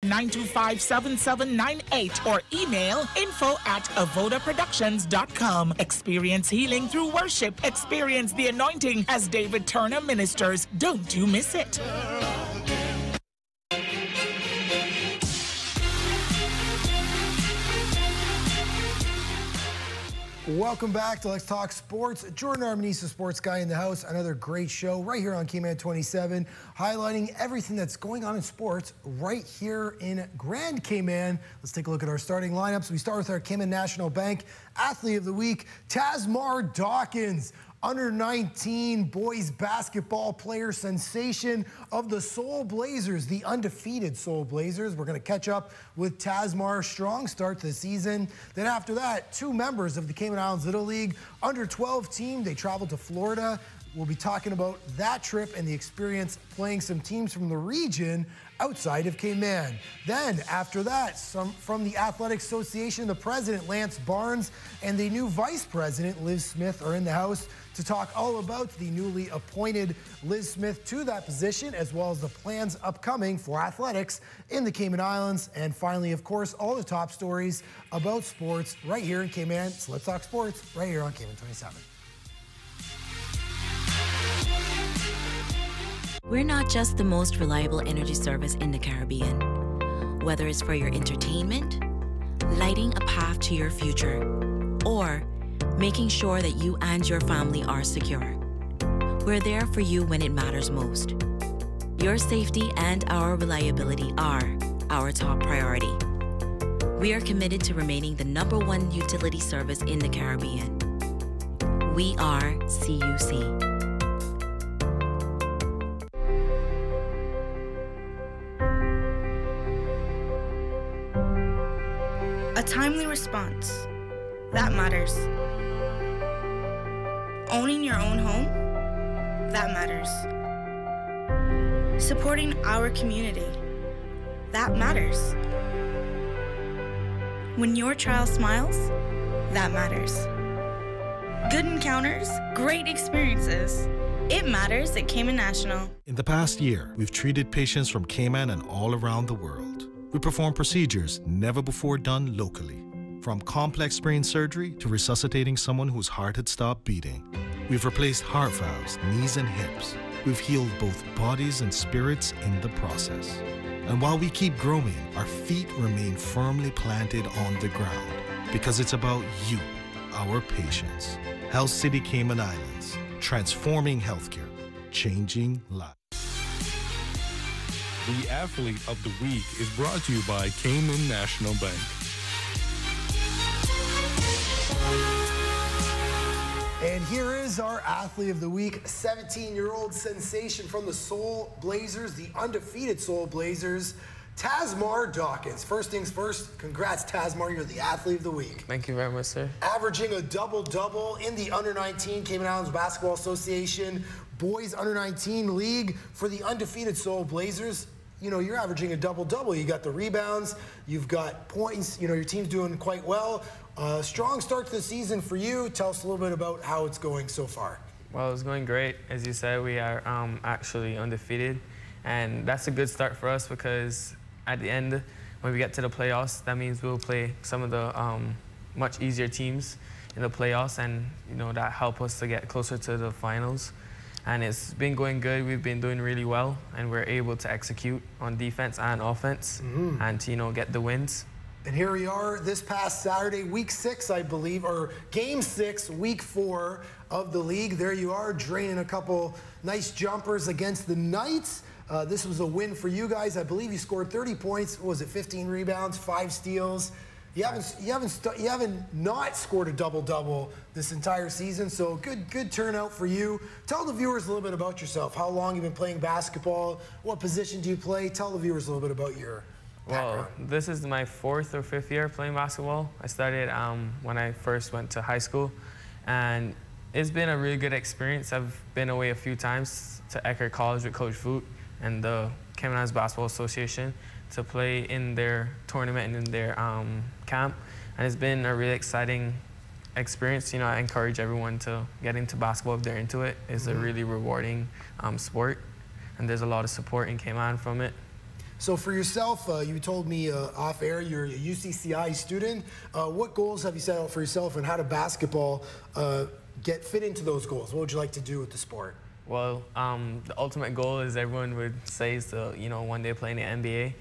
925-7798 or email info@avodaproductions.com. Experience healing through worship. Experience the anointing as David Turner ministers. Don't you miss it. Welcome back to Let's Talk Sports. Jordan Armanisa, sports guy in the house. Another great show right here on Cayman 27, highlighting everything that's going on in sports right here in Grand Cayman. Let's take a look at our starting lineups. We start with our Cayman National Bank Athlete of the Week, Tasmar Dawkins. Under 19 boys basketball player sensation of the Soul Blazers, the undefeated Soul Blazers. We're going to catch up with Tasmar. Strong start to the season. Then after that, two members of the Cayman Islands Little League under 12 team. They traveled to Florida. We'll be talking about that trip and the experience playing some teams from the region outside of Cayman. Then, after that, some from the Athletic Association, the president, Lance Barnes, and the new vice president, Liz Smith, are in the house to talk all about the newly appointed Liz Smith to that position, as well as the plans upcoming for athletics in the Cayman Islands. And finally, of course, all the top stories about sports right here in Cayman. So let's talk sports right here on Cayman 27. We're not just the most reliable energy service in the Caribbean. Whether it's for your entertainment, lighting a path to your future, or making sure that you and your family are secure. We're there for you when it matters most. Your safety and our reliability are our top priority. We are committed to remaining the #1 utility service in the Caribbean. We are CUC. A timely response. That matters. Owning your own home. That matters. Supporting our community. That matters. When your child smiles, that matters. Good encounters, great experiences. It matters at Cayman National. In the past year, we've treated patients from Cayman and all around the world. We perform procedures never before done locally. From complex brain surgery to resuscitating someone whose heart had stopped beating. We've replaced heart valves, knees and hips. We've healed both bodies and spirits in the process. And while we keep growing, our feet remain firmly planted on the ground because it's about you, our patients. Health City Cayman Islands, transforming healthcare, changing lives. The Athlete of the Week is brought to you by Cayman National Bank. And here is our Athlete of the Week, 17-year-old sensation from the Soul Blazers, the undefeated Soul Blazers, Tasmar Dawkins. First things first, congrats, Tasmar, you're the Athlete of the Week. Thank you very much, sir. Averaging a double-double in the Under-19 Cayman Islands Basketball Association Boys Under-19 League for the undefeated Soul Blazers. You know, you're averaging a double-double. You got the rebounds, you've got points, you know, your team's doing quite well. Strong start to the season for you. Tell us a little bit about how it's going so far. Well, it's going great. As you said, we are actually undefeated, and that's a good start for us because at the end, when we get to the playoffs, that means we'll play some of the much easier teams in the playoffs, and you know that help us to get closer to the finals. And it's been going good. We've been doing really well, and we're able to execute on defense and offense, and to, you know, get the wins. And here we are this past Saturday, week 6, I believe, or game 6, week 4 of the league. There you are, draining a couple nice jumpers against the Knights. This was a win for you guys. I believe you scored 30 points. What was it, 15 rebounds, 5 steals? You haven't not scored a double-double this entire season, so good turnout for you. Tell the viewers a little bit about yourself. How long you've been playing basketball? What position do you play? Tell the viewers a little bit about your background. Well, this is my 4th or 5th year playing basketball. I started when I first went to high school, and it's been a really good experience. I've been away a few times to Eckerd College with Coach Voot and the Cayman Islands Basketball Association to play in their tournament and in their camp, and it's been a really exciting experience. You know, I encourage everyone to get into basketball if they're into it. It's a really rewarding sport, and there's a lot of support in Cayman from it. So for yourself, you told me off air you're a UCCI student. What goals have you set out for yourself, and how did basketball fit into those goals? What would you like to do with the sport? Well, the ultimate goal, as everyone would say, is to, you know, one day play in the NBA.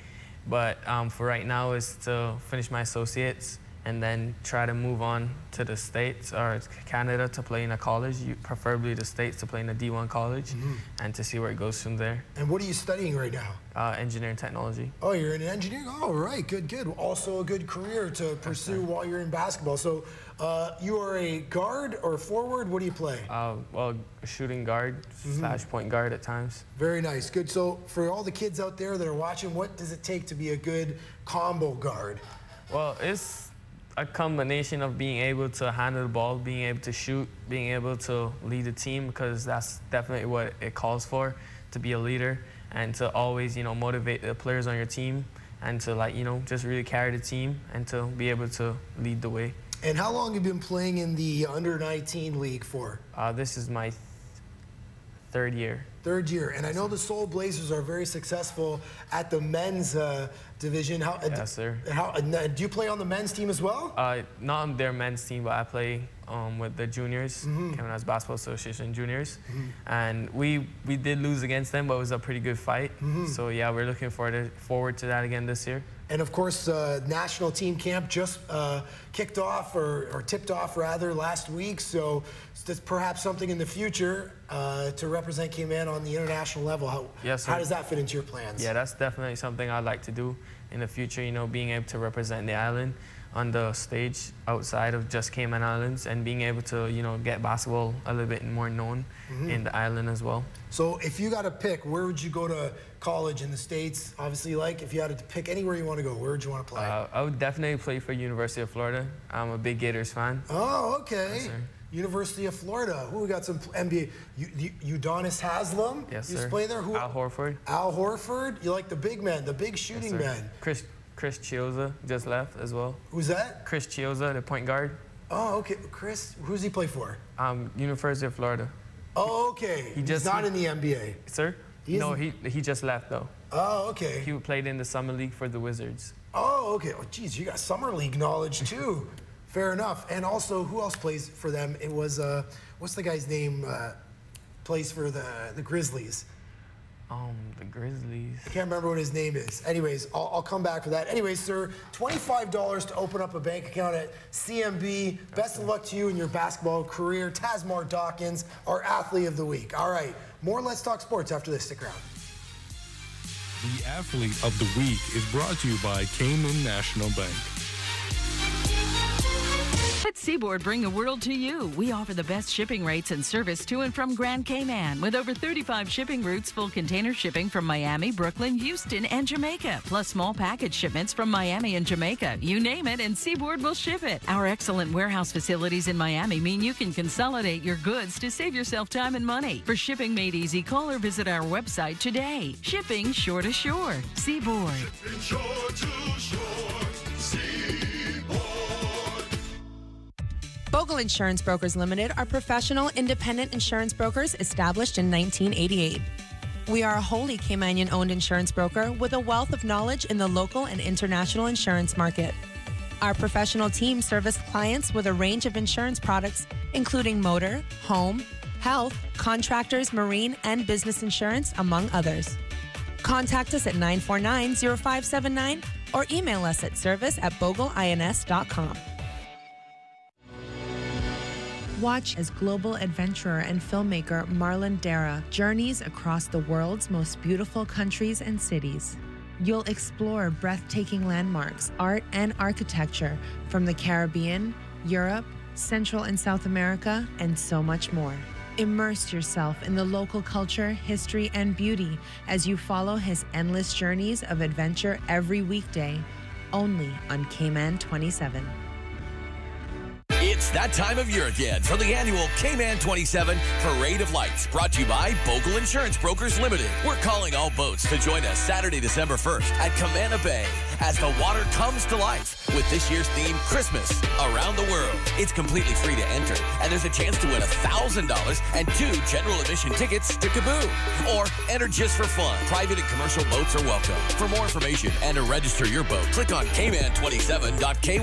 But for right now is to finish my associates and then try to move on to the States or Canada to play in a college, preferably the States to play in a D1 college, and to see where it goes from there. And what are you studying right now? Engineering technology. Oh, you're in engineering? Oh, right, good, good. Also a good career to pursue while you're in basketball. So you are a guard or forward? What do you play? Well, shooting guard / point guard at times. Very nice, good. So for all the kids out there that are watching, what does it take to be a good combo guard? Well, it's a combination of being able to handle the ball, being able to shoot, being able to lead the team, because that's definitely what it calls for, to be a leader and to always, you know, motivate the players on your team and to, like, you know, just really carry the team and to be able to lead the way. And how long have you been playing in the under-19 league for? This is my third year. Third year, and I know the Seoul Blazers are very successful at the men's division. Yes, sir. Do you play on the men's team as well? Not on their men's team, but I play with the juniors, Cayman Basketball Association juniors, and we did lose against them, but it was a pretty good fight. So yeah, we're looking forward to that again this year. And of course, national team camp just kicked off, or tipped off rather, last week. So that's perhaps something in the future to represent Cayman on the international level. Yes, sir. How does that fit into your plans? Yeah, that's definitely something I'd like to do in the future, you know, being able to represent the island on the stage outside of just Cayman Islands, and being able to, you know, get basketball a little bit more known in the island as well. So if you got to pick, where would you go to college in the States? Obviously, like, if you had to pick anywhere you want to go, where would you want to play? I would definitely play for University of Florida. I'm a big Gators fan. Oh, okay. Yes, sir. University of Florida. Who we got some NBA? Udonis Haslem. Yes, sir. You used to play there. Who? Al Horford. Al Horford. You like the big men, the big shooting men. Chris Chioza just left as well. Who's that? Chris Chioza, the point guard. Oh, okay. Chris, who's he play for? University of Florida. Oh, okay. He's not in the NBA. Sir? No, he just left though. Oh, okay. He played in the summer league for the Wizards. Oh, okay. Oh, geez, you got summer league knowledge too. Fair enough. And also, who else plays for them? It was what's the guy's name? Plays for the Grizzlies. The Grizzlies. I can't remember what his name is. Anyways, I'll come back for that. Anyways, sir, $25 to open up a bank account at CMB. Best of luck to you in your basketball career. Tasmar Dawkins, our athlete of the week. All right, more Let's Talk Sports after this. Stick around. The athlete of the week is brought to you by Cayman National Bank. Let Seaboard bring the world to you. We offer the best shipping rates and service to and from Grand Cayman with over 35 shipping routes, full container shipping from Miami, Brooklyn, Houston, and Jamaica, plus small package shipments from Miami and Jamaica. You name it, and Seaboard will ship it. Our excellent warehouse facilities in Miami mean you can consolidate your goods to save yourself time and money. For shipping made easy, call or visit our website today. Shipping shore to shore. Seaboard. Shipping shore to shore. Seaboard. Bogle Insurance Brokers Limited are professional, independent insurance brokers established in 1988. We are a wholly Caymanian-owned insurance broker with a wealth of knowledge in the local and international insurance market. Our professional team service clients with a range of insurance products, including motor, home, health, contractors, marine, and business insurance, among others. Contact us at 949-0579 or email us at service@bogleins.com. Watch as global adventurer and filmmaker Marlon Dara journeys across the world's most beautiful countries and cities. You'll explore breathtaking landmarks, art, and architecture from the Caribbean, Europe, Central and South America, and so much more. Immerse yourself in the local culture, history, and beauty as you follow his endless journeys of adventure every weekday, only on Cayman 27. It's It's that time of year again for the annual Cayman 27 Parade of Lights, brought to you by Bogle Insurance Brokers Limited. We're calling all boats to join us Saturday, December 1st at Cayman Bay as the water comes to life with this year's theme, Christmas Around the World. It's completely free to enter, and there's a chance to win $1,000 and 2 general admission tickets to Kaboom. Or enter just for fun. Private and commercial boats are welcome. For more information and to register your boat, click on cayman27.ky.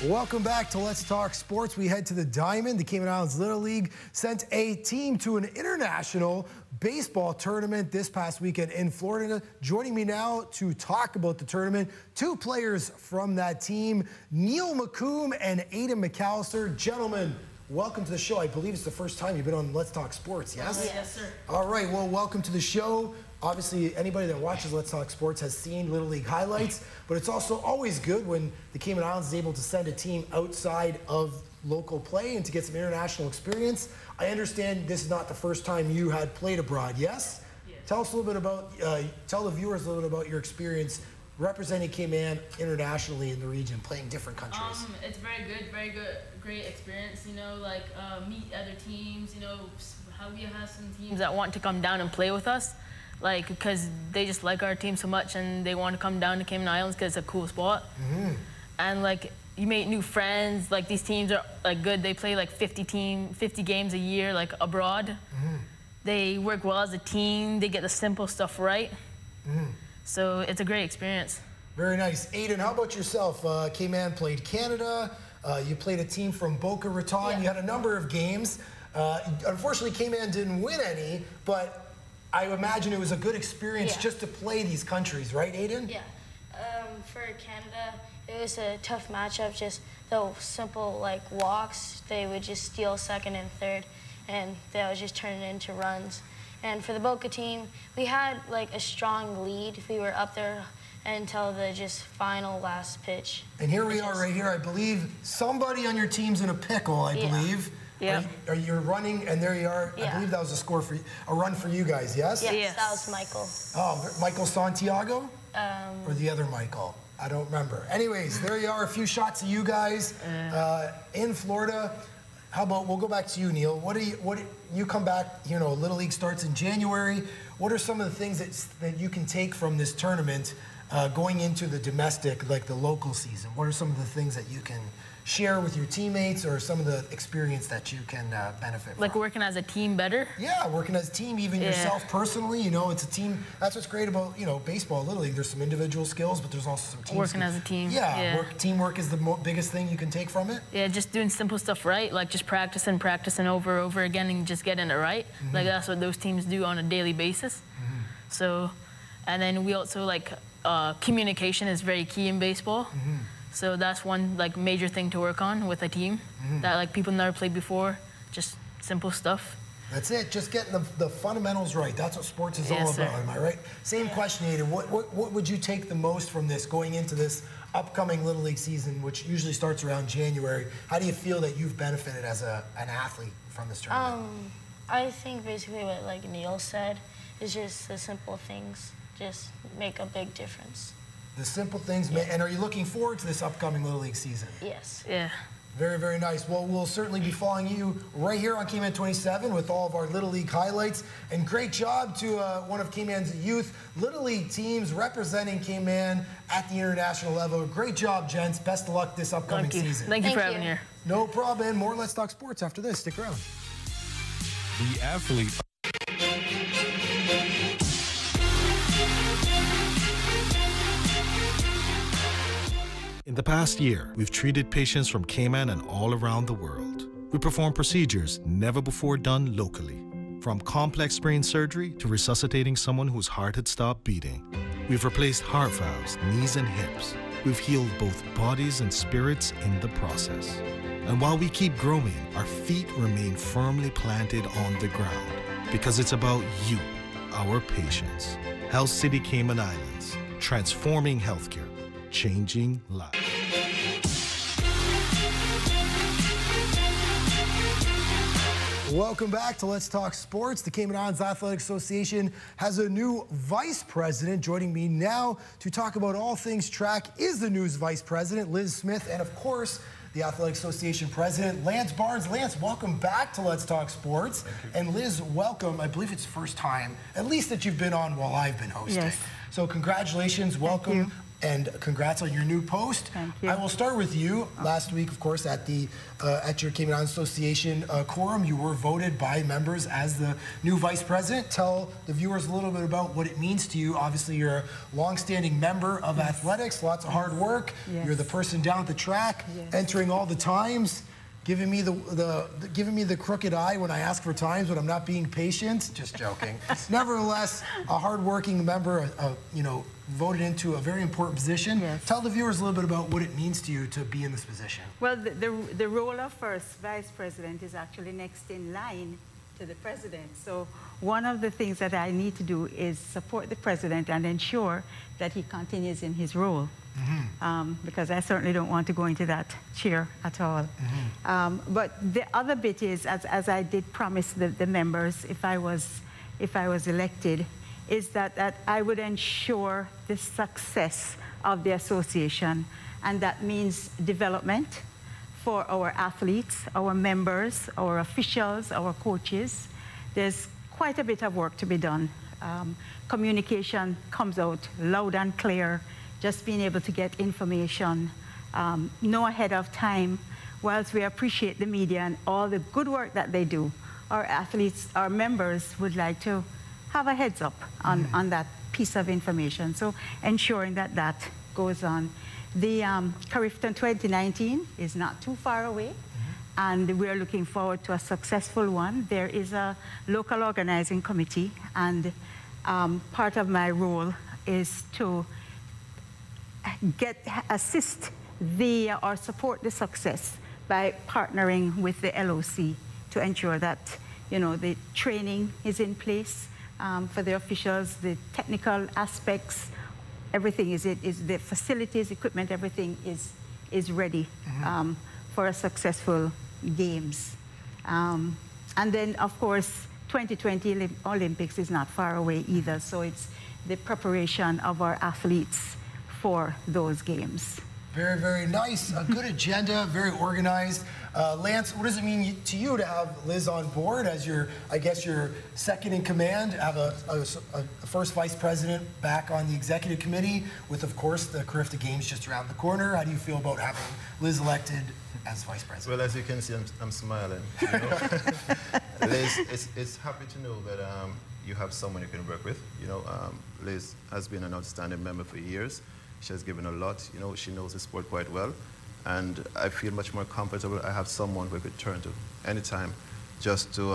Welcome back to Let's Talk Sports. We head to the Diamond. The Cayman Islands Little League sent a team to an international baseball tournament this past weekend in Florida. Joining me now to talk about the tournament, 2 players from that team, Neil McComb and Aiden McAllister. Gentlemen, welcome to the show. I believe it's the first time you've been on Let's Talk Sports, yes? Yes, sir. All right, well, welcome to the show. Obviously, anybody that watches Let's Talk Sports has seen Little League highlights, but it's also always good when the Cayman Islands is able to send a team outside of local play and to get some international experience. I understand this is not the first time you had played abroad, yes? Yes. Tell us a little bit about, tell the viewers a little bit about your experience representing Cayman internationally in the region, playing different countries. It's very good, great experience, you know, like meet other teams, you know, how we have some teams that want to come down and play with us. Like, because they just like our team so much and they want to come down to Cayman Islands because it's a cool spot. And like, you make new friends. Like, these teams are like good. They play like 50 games a year, like abroad. They work well as a team. They get the simple stuff right. So it's a great experience. Very nice. Aiden, how about yourself? Cayman played Canada. You played a team from Boca Raton. Yeah. You had a number of games. Unfortunately, Cayman didn't win any, but I imagine it was a good experience just to play these countries, right, Aiden? Yeah. For Canada, it was a tough matchup, just the simple, like, walks. They would just steal second and third, and that was just turning into runs. And for the Boca team, we had, like, a strong lead. We were up there until the just final last pitch. And here we are right here. I believe somebody on your team's in a pickle, I believe. Yeah. Are you running, and there you are. I believe that was a run for you guys, yes? Yes, that was Michael. Oh, Michael Santiago? Or the other Michael? I don't remember. Anyways, there you are, a few shots of you guys in Florida. How about, we'll go back to you, Neil. What you come back, you know, Little League starts in January. What are some of the things that you can take from this tournament going into the domestic, like the local season? What are some of the things that you can share with your teammates, or some of the experience that you can benefit from? Like working as a team better? Yeah, working as a team, even yourself personally. You know, it's a team. That's what's great about, you know, baseball, Little League. There's some individual skills, but there's also some team working as a team. Yeah, teamwork is the biggest thing you can take from it. Yeah, just doing simple stuff right, like just practicing over and over again and just getting it right. Like, that's what those teams do on a daily basis. So, and then we also, like, communication is very key in baseball. So that's one, like, major thing to work on with a team that, like, people never played before. Just simple stuff. That's it. Just getting the fundamentals right. That's what sports is all about. Am I right? Same question, Aiden. What would you take the most from this going into this upcoming Little League season, which usually starts around January? How do you feel that you've benefited as an athlete from this tournament? I think basically what, like, Neil said is just the simple things just make a big difference. The simple things, and are you looking forward to this upcoming Little League season? Yes. Yeah. Very, very nice. Well, we'll certainly be following you right here on Cayman 27 with all of our Little League highlights. And great job to one of Cayman's youth Little League teams representing Cayman at the international level. Great job, gents. Best of luck this upcoming season. Thank you for having me here. No problem. More Let's Talk Sports after this. Stick around. The athlete. In the past year, we've treated patients from Cayman and all around the world. We perform procedures never before done locally. From complex brain surgery to resuscitating someone whose heart had stopped beating. We've replaced heart valves, knees and hips. We've healed both bodies and spirits in the process. And while we keep growing, our feet remain firmly planted on the ground. Because it's about you, our patients. Health City Cayman Islands, transforming healthcare, changing lives. Welcome back to Let's Talk Sports. The Cayman Islands Athletic Association has a new vice president. Joining me now to talk about all things track is the new vice president, Liz Smith, and of course, the Athletic Association president, Lance Barnes. Lance, welcome back to Let's Talk Sports. And Liz, welcome. I believe it's the first time, at least that you've been on while I've been hosting. Yes. So congratulations, welcome. And congrats on your new post. Thank you. I will start with you. Last week, of course, at your Cayman Islands Association quorum, you were voted by members as the new vice president. Tell the viewers a little bit about what it means to you. Obviously, you're a longstanding member of athletics, lots of hard work. Yes. You're the person down at the track, entering all the times, giving me the crooked eye when I ask for times when I'm not being patient. Just joking. Nevertheless, a hardworking member, voted into a very important position. Yes. Tell the viewers a little bit about what it means to you to be in this position. Well, the role of first vice president is actually next in line to the president. So one of the things that I need to do is support the president and ensure that he continues in his role. Because I certainly don't want to go into that chair at all. But the other bit is, as I did promise the members if I was elected, is that I would ensure the success of the association, and that means development for our athletes, our members, our officials, our coaches. There's quite a bit of work to be done. Communication comes out loud and clear, just being able to get information, know ahead of time. Whilst we appreciate the media and all the good work that they do, our athletes, our members would like to have a heads up on that piece of information. So ensuring that that goes on. The Carifton 2019 is not too far away, and we're looking forward to a successful one. There is a local organizing committee, and part of my role is to assist or support the success by partnering with the LOC to ensure that the training is in place for the officials, the technical aspects, everything is the facilities, equipment, everything is ready for a successful games. And then, of course, 2020 Olympics is not far away either, so it's the preparation of our athletes for those games. Very, very nice. A good agenda, very organized. Lance, what does it mean to you to have Liz on board as your second in command, have a first vice president back on the executive committee with, of course, the Carifta Games just around the corner? How do you feel about having Liz elected as vice president? Well, as you can see, I'm smiling. Liz, it's happy to know that you have someone you can work with. Liz has been an outstanding member for years. She has given a lot. She knows the sport quite well. And I feel much more comfortable. I have someone who I could turn to anytime just to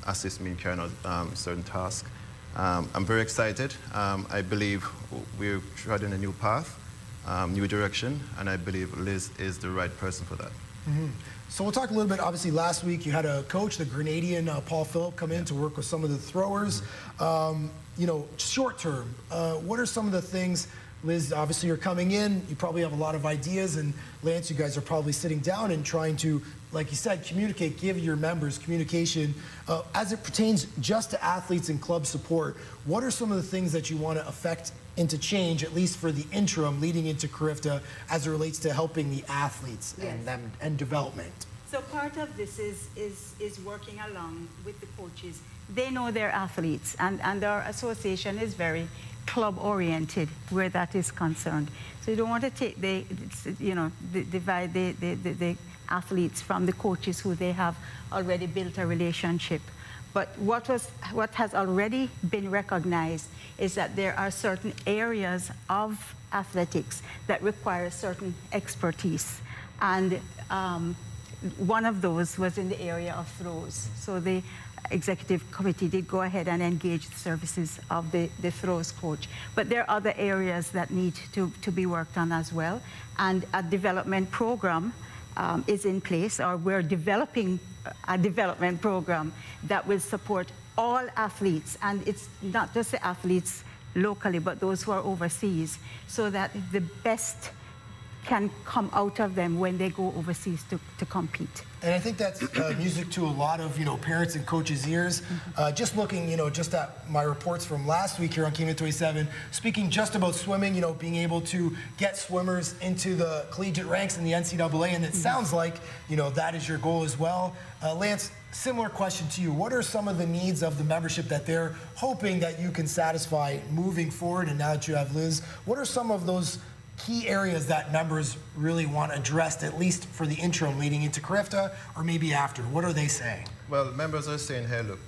assist me in carrying out certain tasks. I'm very excited. I believe we're treading a new path, new direction, and I believe Liz is the right person for that. So we'll talk a little bit, obviously last week you had a coach, the Grenadian Paul Phillip, come in to work with some of the throwers. Short term, what are some of the things, Liz, obviously you're coming in, you probably have a lot of ideas, and Lance, you guys are probably sitting down and trying to, like you said, communicate, give your members communication. As it pertains just to athletes and club support, what are some of the things that you want to affect into change, at least for the interim leading into Carifta, as it relates to helping the athletes and development? So part of this is working along with the coaches. They know their athletes, and our association is very club-oriented where that is concerned. So you don't want to take divide the athletes from the coaches who they have already built a relationship. But what has already been recognized is that there are certain areas of athletics that require certain expertise. And one of those was in the area of throws. So the executive committee did go ahead and engage the services of the throws coach. But there are other areas that need to be worked on as well. And a development program is in place, or we're developing a development program that will support all athletes. And it's not just the athletes locally, but those who are overseas, so that the best can come out of them when they go overseas to compete. And I think that's music to a lot of, parents and coaches' ears. Just looking, just at my reports from last week here on Cayman 27, speaking just about swimming, being able to get swimmers into the collegiate ranks in the NCAA, and it sounds like, that is your goal as well. Lance, similar question to you. What are some of the needs of the membership that they're hoping that you can satisfy moving forward? And now that you have Liz, what are some of those key areas that members really want addressed, at least for the interim leading into Carifta or maybe after? What are they saying? Well, members are saying, hey, look,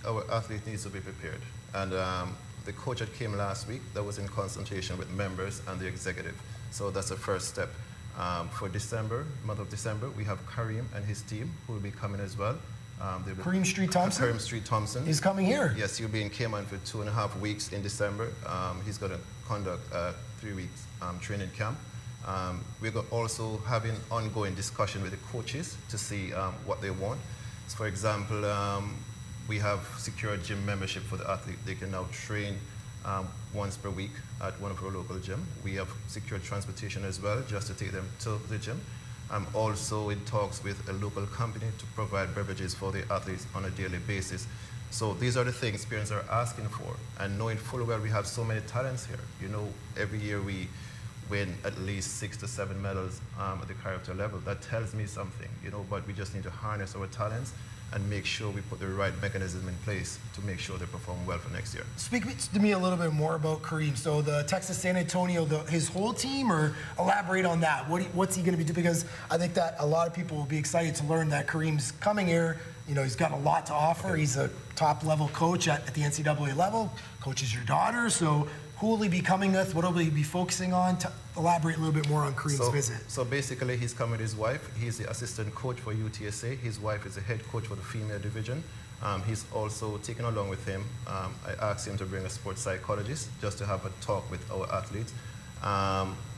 our athlete needs to be prepared. And the coach that came last week, that was in consultation with members and the executive. So that's the first step. For December, month of December, we have Kareem and his team who will be coming as well. Kareem Street Thompson? Kareem Street Thompson. He's coming here. Yes, he'll be in Cayman for 2.5 weeks in December. He's going to conduct 3 weeks training camp. We're also having ongoing discussion with the coaches to see what they want. So for example, we have secured gym membership for the athlete. They can now train once per week at one of our local gym. We have secured transportation as well, just to take them to the gym. I'm also in talks with a local company to provide beverages for the athletes on a daily basis. So these are the things parents are asking for, and knowing full well we have so many talents here. Every year we win at least 6 to 7 medals at the character level. That tells me something, but we just need to harness our talents and make sure we put the right mechanism in place to make sure they perform well for next year. Speak to me a little bit more about Kareem. So the Texas San Antonio, his whole team, or elaborate on that? What's he going to be doing? Because I think that a lot of people will be excited to learn that Kareem's coming here. He's got a lot to offer. He's a top-level coach at the NCAA level, coaches your daughter. So who will he be coming with? What will he be focusing on? To elaborate a little bit more on Kareem's visit. So basically, he's coming with his wife. He's the assistant coach for UTSA. His wife is the head coach for the female division. He's also taken along with him. I asked him to bring a sports psychologist just to have a talk with our athletes.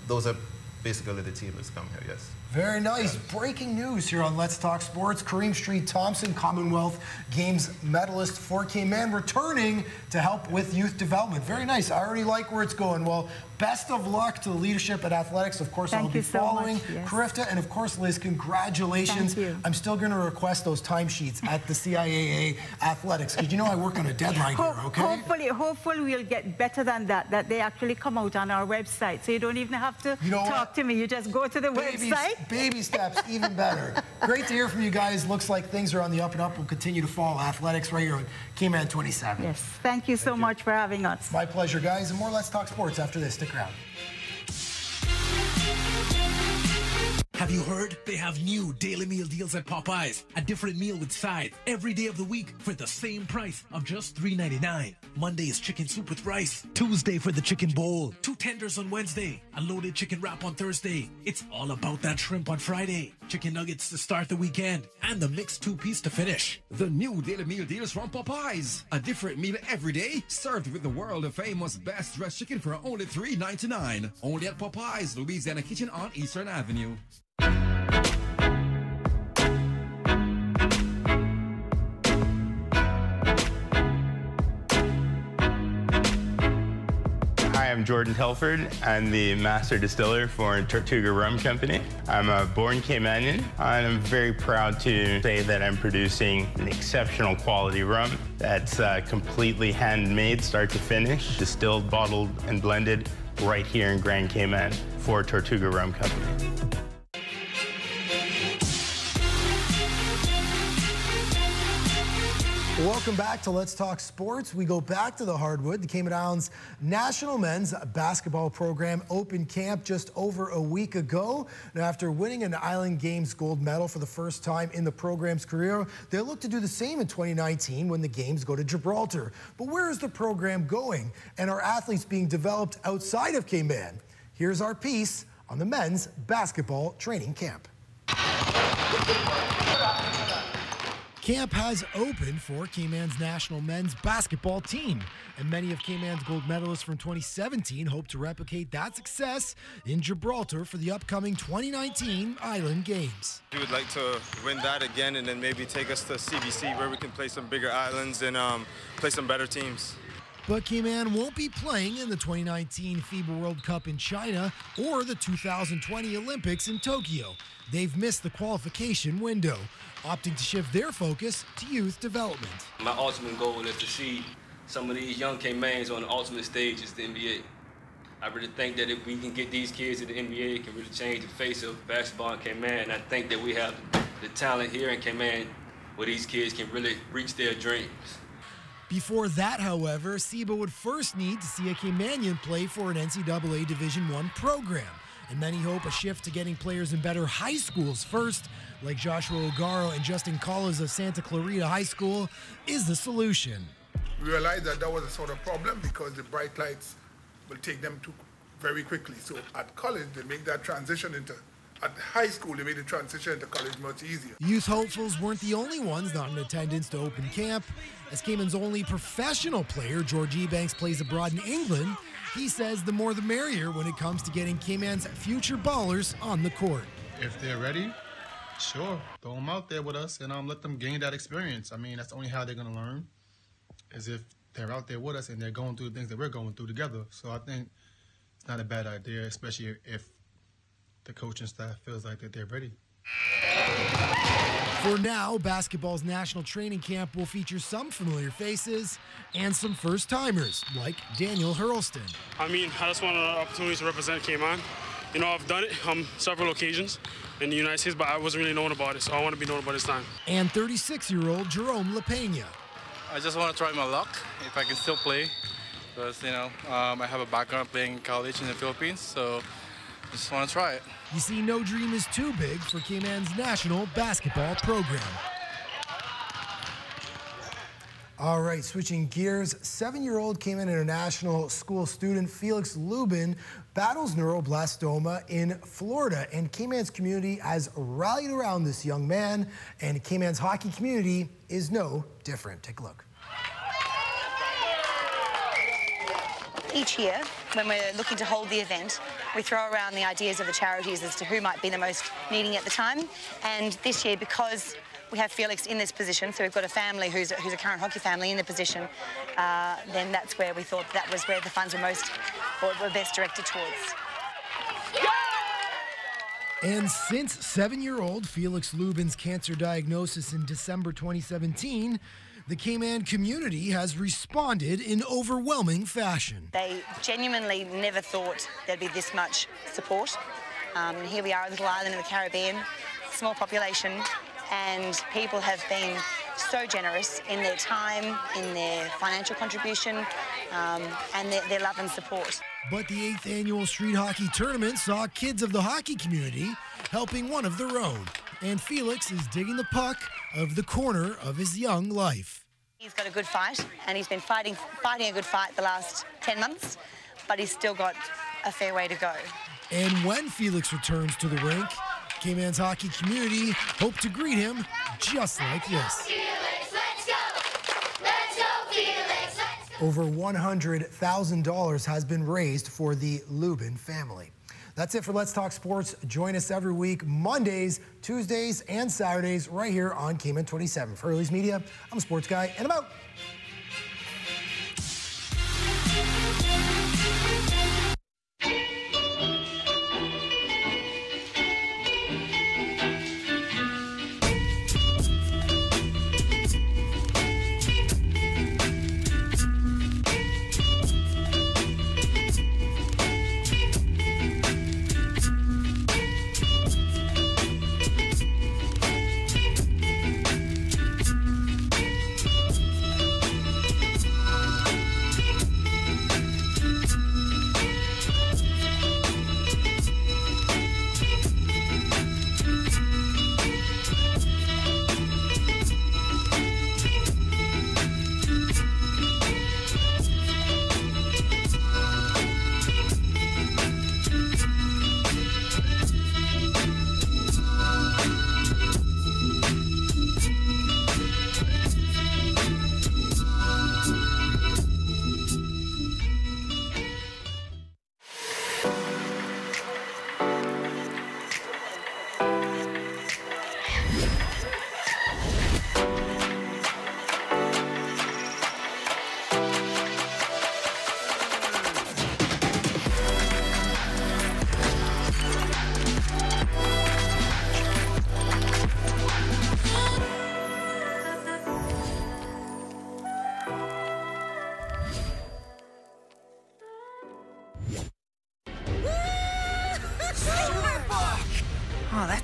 Those are basically the team that's come here, yes. Very nice. Breaking news here on Let's Talk Sports. Kareem Street Thompson, Commonwealth Games medalist for Cayman, returning to help with youth development. Very nice. I already like where it's going. Well, best of luck to the leadership at athletics. Of course, I'll be following Carifta. And of course, Liz, congratulations. Thank you. I'm still going to request those timesheets at the CIAA athletics, because I work on a deadline here, okay? Hopefully we'll get better than that they actually come out on our website. So you don't even have to talk to me. You just go to the website. Baby steps, even better. Great to hear from you guys. Looks like things are on the up and up. We'll continue to follow athletics right here on Cayman 27. Yes, thank you so much for having us. My pleasure, guys. And more Let's Talk Sports after this. Stick around. Have you heard? They have new daily meal deals at Popeyes. A different meal with sides every day of the week for the same price of just $3.99. Monday is chicken soup with rice. Tuesday for the chicken bowl. 2 tenders on Wednesday. A loaded chicken wrap on Thursday. It's all about that shrimp on Friday. Chicken nuggets to start the weekend. And the mixed 2-piece to finish. The new daily meal deals from Popeyes. A different meal every day, served with the world famous best dressed chicken for only $3.99. Only at Popeyes, Louisiana Kitchen on Eastern Avenue. Hi, I'm Jordan Telford. I'm the master distiller for Tortuga Rum Company. I'm a born Caymanian, and I'm very proud to say that I'm producing an exceptional quality rum that's completely handmade, start to finish, distilled, bottled, and blended right here in Grand Cayman for Tortuga Rum Company. Welcome back to Let's Talk Sports. We go back to the hardwood. The Cayman Islands National Men's Basketball Program opened camp just over a week ago. Now, after winning an Island Games gold medal for the first time in the program's career, they look to do the same in 2019 when the games go to Gibraltar. But where is the program going? And are athletes being developed outside of Cayman? Here's our piece on the men's basketball training camp. Camp has opened for Cayman's national men's basketball team, and many of Cayman's gold medalists from 2017 hope to replicate that success in Gibraltar for the upcoming 2019 Island Games. We would like to win that again and then maybe take us to CBC where we can play some bigger islands and play some better teams. But Cayman won't be playing in the 2019 FIBA World Cup in China or the 2020 Olympics in Tokyo. They've missed the qualification window, opting to shift their focus to youth development. My ultimate goal is to see some of these young Caymans on the ultimate stage is the NBA. I really think that if we can get these kids in the NBA, it can really change the face of basketball in Cayman. And I think that we have the talent here in Cayman where these kids can really reach their dreams. Before that, however, SIBA would first need to see a Caymanian play for an NCAA Division I program. And many hope a shift to getting players in better high schools first, like Joshua Ogaro and Justin Collins of Santa Clarita High School, is the solution. We realized that was a sort of problem because the bright lights will take them to very quickly. So at college, they make that transition into, at high school, they made the transition into college much easier. Youth hopefuls weren't the only ones not in attendance to open camp. As Cayman's only professional player, George Ebanks, plays abroad in England, he says the more the merrier when it comes to getting Cayman's future ballers on the court. If they're ready, sure, throw them out there with us and let them gain that experience. I mean, that's only how they're going to learn, is if they're out there with us and they're going through the things that we're going through together. So I think it's not a bad idea, especially if the coaching staff feels like that they're ready. For now, basketball's national training camp will feature some familiar faces and some first-timers, like Daniel Hurlston. I mean, I just want an opportunity to represent Cayman. You know, I've done it on several occasions in the United States, but I wasn't really known about it, so I want to be known about it this time. And 36-year-old Jerome LaPena. I just want to try my luck, if I can still play, because, you know, I have a background playing college in the Philippines, so I just want to try it. You see, no dream is too big for Cayman's national basketball program. All right, switching gears, 7-year-old Cayman International School student Felix Lubin battles neuroblastoma in Florida, and Cayman's community has rallied around this young man, and Cayman's hockey community is no different. Take a look. Each year, when we're looking to hold the event, we throw around the ideas of the charities as to who might be the most needing at the time. And this year, because we have Felix in this position, so we've got a family who's a current hockey family in the position, then that's where we thought that was where the funds were were best directed towards. And since 7-year-old Felix Lubin's cancer diagnosis in December 2017, the Cayman community has responded in overwhelming fashion. They genuinely never thought there'd be this much support. Here we are, a little island in the Caribbean, small population, and people have been so generous in their time, in their financial contribution, and their love and support. But the 8th annual street hockey tournament saw kids of the hockey community helping one of their own. And Felix is digging the puck of the corner of his young life. He's got a good fight, and he's been fighting a good fight the last 10 months, but he's still got a fair way to go. And when Felix returns to the rink, Cayman's hockey community hope to greet him just like this. Felix, let's go! Let's go, Felix! Let's go! Over $100,000 has been raised for the Lubin family. That's it for Let's Talk Sports. Join us every week, Mondays, Tuesdays, and Saturdays, right here on Cayman 27. For Early's Media, I'm a sports guy, and I'm out.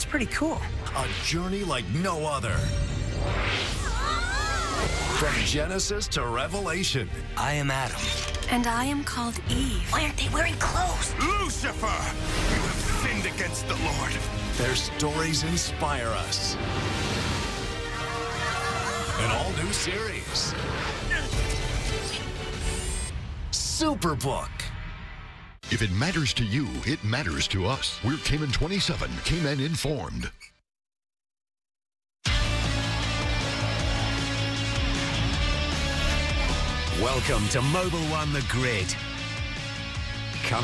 pretty cool. A journey like no other. From Genesis to Revelation. I am Adam. And I am called Eve. Why aren't they wearing clothes? Lucifer! You have sinned against the Lord. Their stories inspire us. An all-new series. Superbook. If it matters to you, it matters to us. We're Cayman 27, Cayman Informed. Welcome to Mobile One The Grid.